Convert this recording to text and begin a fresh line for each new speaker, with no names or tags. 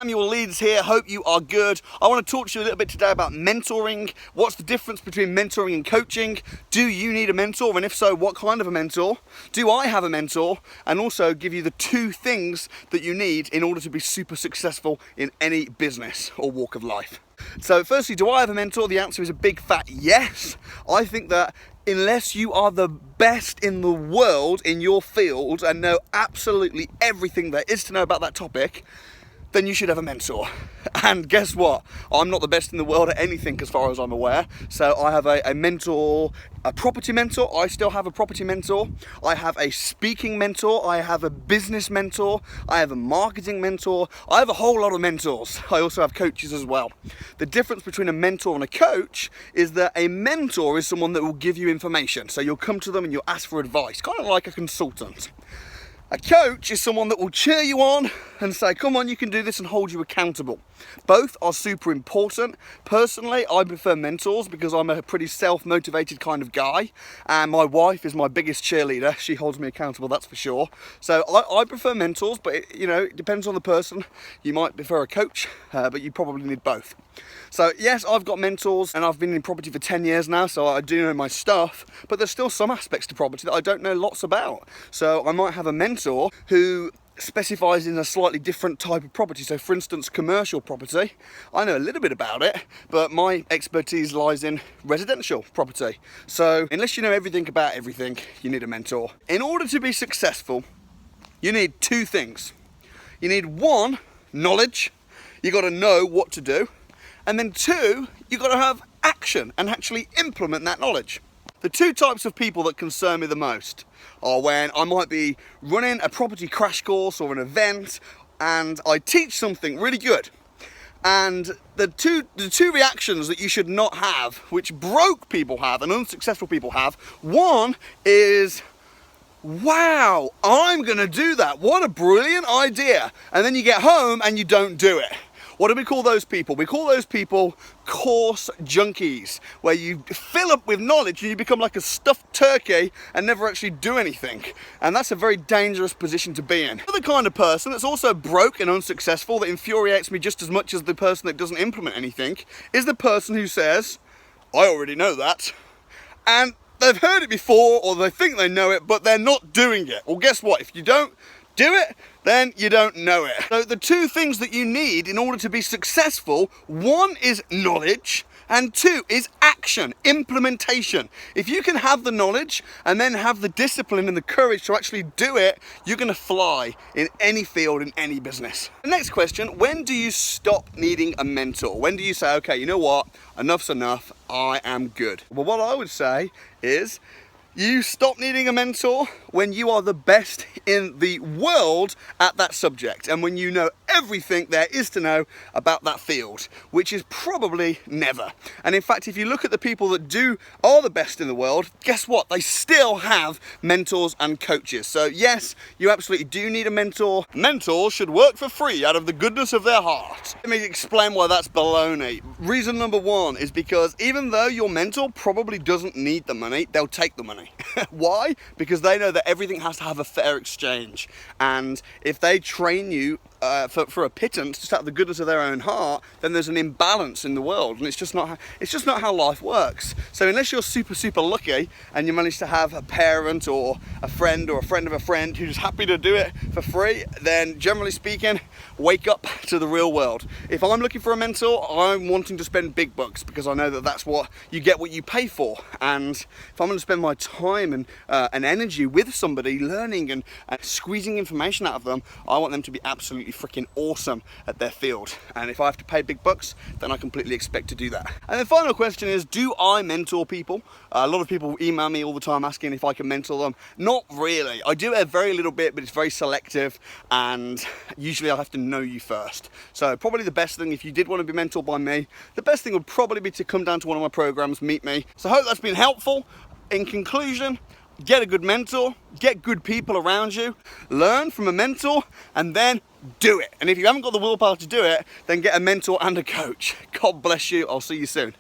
Samuel Leeds here, hope you are good. I want to talk to you a little bit today about mentoring. What's the difference between mentoring and coaching? Do you need a mentor? And if so, what kind of a mentor? Do I have a mentor? And also give you the 2 things that you need in order to be super successful in any business or walk of life. So firstly, do I have a mentor? The answer is a big fat yes. I think that unless you are the best in the world in your field and know absolutely everything there is to know about that topic, then you should have a mentor. And guess what? I'm not the best in the world at anything as far as I'm aware. So I have a mentor, a property mentor. I still have a property mentor. I have a speaking mentor. I have a business mentor. I have a marketing mentor. I have a whole lot of mentors. I also have coaches as well. The difference between a mentor and a coach is that a mentor is someone that will give you information. So you'll come to them and you'll ask for advice, kind of like a consultant. A coach is someone that will cheer you on and say, come on, you can do this, and hold you accountable. Both are super important. Personally, I prefer mentors because I'm a pretty self-motivated kind of guy, and my wife is my biggest cheerleader. She holds me accountable, that's for sure. So I prefer mentors, but it depends on the person. You might prefer a coach, but you probably need both. So yes, I've got mentors, and I've been in property for 10 years now, so I do know my stuff, but there's still some aspects to property that I don't know lots about. So I might have a mentor who specifies in a slightly different type of property. So for instance, commercial property, I know a little bit about it, but my expertise lies in residential property. So unless you know everything about everything, you need a mentor. In order to be successful, you need 2 things. You need 1, knowledge. You got to know what to do. And then 2, you've got to have action and actually implement that knowledge. The 2 types of people that concern me the most are when I might be running a property crash course or an event and I teach something really good. And the two reactions that you should not have, which broke people have and unsuccessful people have, one is, wow, I'm gonna do that. What a brilliant idea. And then you get home and you don't do it. What do we call those people? We call those people course junkies, where you fill up with knowledge and you become like a stuffed turkey and never actually do anything. And that's a very dangerous position to be in. The kind of person that's also broke and unsuccessful that infuriates me just as much as the person that doesn't implement anything is the person who says, I already know that. And they've heard it before, or they think they know it, but they're not doing it. Well, guess what? If you don't do it, then you don't know it. So the 2 things that you need in order to be successful, 1 is knowledge, and 2 is action, implementation. If you can have the knowledge and then have the discipline and the courage to actually do it, you're gonna fly in any field, in any business. The next question, when do you stop needing a mentor? When do you say, okay, you know what, enough's enough, I am good? Well, what I would say is, you stop needing a mentor when you are the best in the world at that subject and when you know everything there is to know about that field, which is probably never. And in fact, if you look at the people that are the best in the world, guess what? They still have mentors and coaches. So yes, you absolutely do need a mentor. Mentors should work for free out of the goodness of their heart. Let me explain why that's baloney. Reason number 1 is because even though your mentor probably doesn't need the money, they'll take the money. Why? Because they know that everything has to have a fair exchange, and if they train you for a pittance just out of the goodness of their own heart, then there's an imbalance in the world, and it's just not how life works. So unless you're super lucky and you manage to have a parent or a friend of a friend who's happy to do it for free, then generally speaking, wake up to the real world. If I'm looking for a mentor, I'm wanting to spend big bucks because I know that that's what you get, what you pay for. And if I'm going to spend my time and energy with somebody, learning and squeezing information out of them, I want them to be absolutely freaking awesome at their field. And if I have to pay big bucks, then I completely expect to do that. And the final question is, do I mentor people? A lot of people email me all the time asking if I can mentor them. Not really. I do a very little bit, but it's very selective, and usually I have to know you first. So probably the best thing, if you did want to be mentored by me, the best thing would probably be to come down to one of my programs, meet me. So I hope that's been helpful. In conclusion, get a good mentor, get good people around you, learn from a mentor, and then do it. And if you haven't got the willpower to do it, then get a mentor and a coach. God bless you. I'll see you soon.